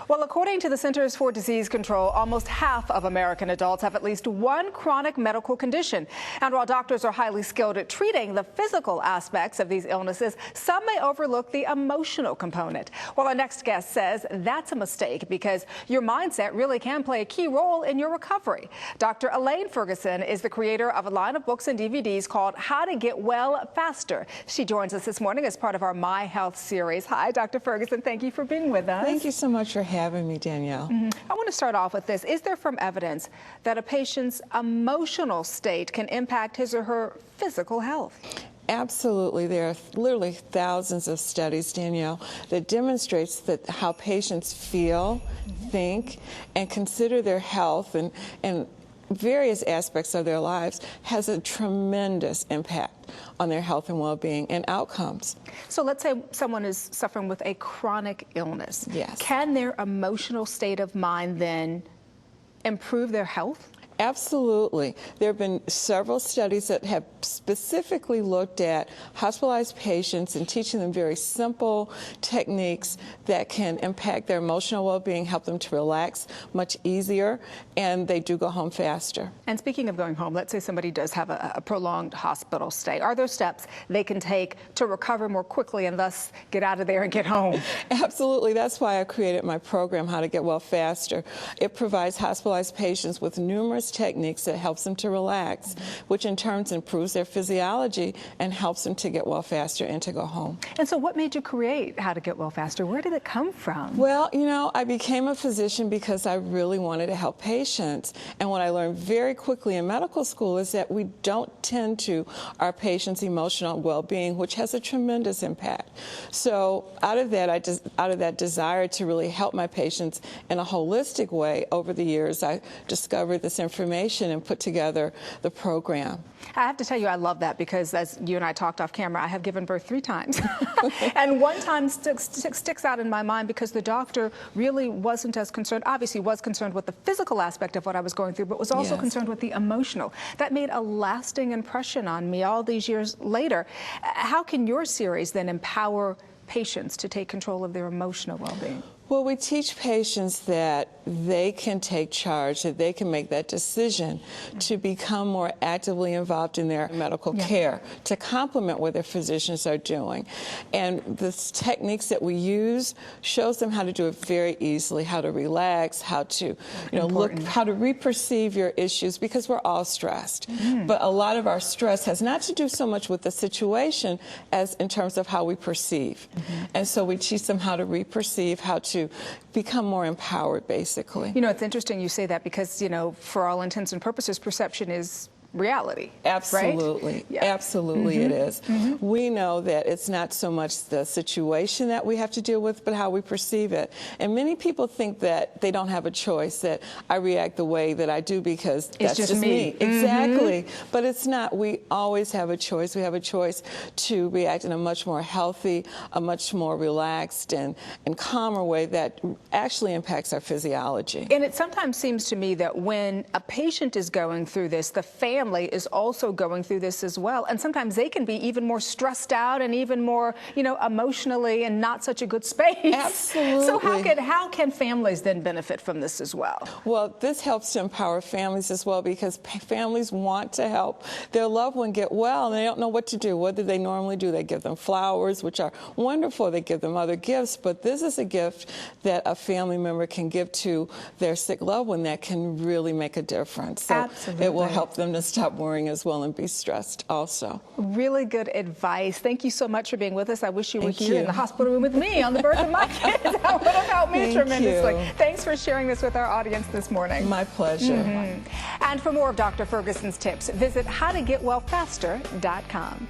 Well, according to the Centers for Disease Control, almost half of American adults have at least one chronic medical condition. And while doctors are highly skilled at treating the physical aspects of these illnesses, some may overlook the emotional component. Well, our next guest says that's a mistake because your mindset really can play a key role in your recovery. Dr. Elaine Ferguson is the creator of a line of books and DVDs called How to Get Well Faster. She joins us this morning as part of our My Health series. Hi, Dr. Ferguson. Thank you for being with us. Thank you so much for having me, Danielle. I want to start off with this. Is there some evidence that a patient's emotional state can impact his or her physical health? Absolutely. There are literally thousands of studies, Danielle, that demonstrates that how patients feel, think, and consider their health and various aspects of their lives has a tremendous impact on their health and well-being and outcomes. So let's say someone is suffering with a chronic illness. Yes. Can their emotional state of mind then improve their health? Absolutely. There have been several studies that have specifically looked at hospitalized patients and teaching them very simple techniques that can impact their emotional well-being, help them to relax much easier, and they do go home faster. And speaking of going home, let's say somebody does have a prolonged hospital stay. Are there steps they can take to recover more quickly and thus get out of there and get home? Absolutely. That's why I created my program, How to Get Well Faster. It provides hospitalized patients with numerous techniques that helps them to relax, which in turn improves their physiology and helps them to get well faster and to go home. And so what made you create How to Get Well Faster? Where did it come from? Well, you know, I became a physician because I really wanted to help patients. And what I learned very quickly in medical school is that we don't tend to our patients' emotional well-being, which has a tremendous impact. So out of that desire to really help my patients in a holistic way over the years, I discovered this information and put together the program. I have to tell you, I love that because as you and I talked off camera, I have given birth 3 times. And one time sticks out in my mind because the doctor really wasn't as concerned, obviously was concerned with the physical aspect of what I was going through, but was also concerned with the emotional. That made a lasting impression on me all these years later. How can your series then empower patients to take control of their emotional well-being? Well, we teach patients that they can take charge, that they can make that decision to become more actively involved in their medical care, to complement what their physicians are doing. And the techniques that we use shows them how to do it very easily, how to relax, how to, how to re-perceive your issues, because we're all stressed. But a lot of our stress has not to do so much with the situation as in terms of how we perceive. And so we teach them how to re-perceive, how to become more empowered, basically. You know, it's interesting you say that because, for all intents and purposes, perception is reality. Absolutely. Right? Yeah. Absolutely it is. We know that it's not so much the situation that we have to deal with, but how we perceive it. And many people think that they don't have a choice, that I react the way that I do because that's just me. Exactly. But it's not. We always have a choice. We have a choice to react in a much more healthy, a much more relaxed and calmer way that actually impacts our physiology. And it sometimes seems to me that when a patient is going through this, the family is also going through this as well. And sometimes they can be even more stressed out and even more, emotionally in not such a good space. Absolutely. So how can families then benefit from this as well? Well, this helps to empower families as well because families want to help their loved one get well and they don't know what to do. What do they normally do? They give them flowers, which are wonderful. They give them other gifts, but this is a gift that a family member can give to their sick loved one that can really make a difference. So Absolutely. It will help them to stop worrying as well and be stressed also. Really good advice. Thank you so much for being with us. I wish you were here in the hospital room with me on the birth of my kids. That would have helped me tremendously. Thanks for sharing this with our audience this morning. My pleasure. And for more of Dr. Ferguson's tips, visit howtogetwellfaster.com.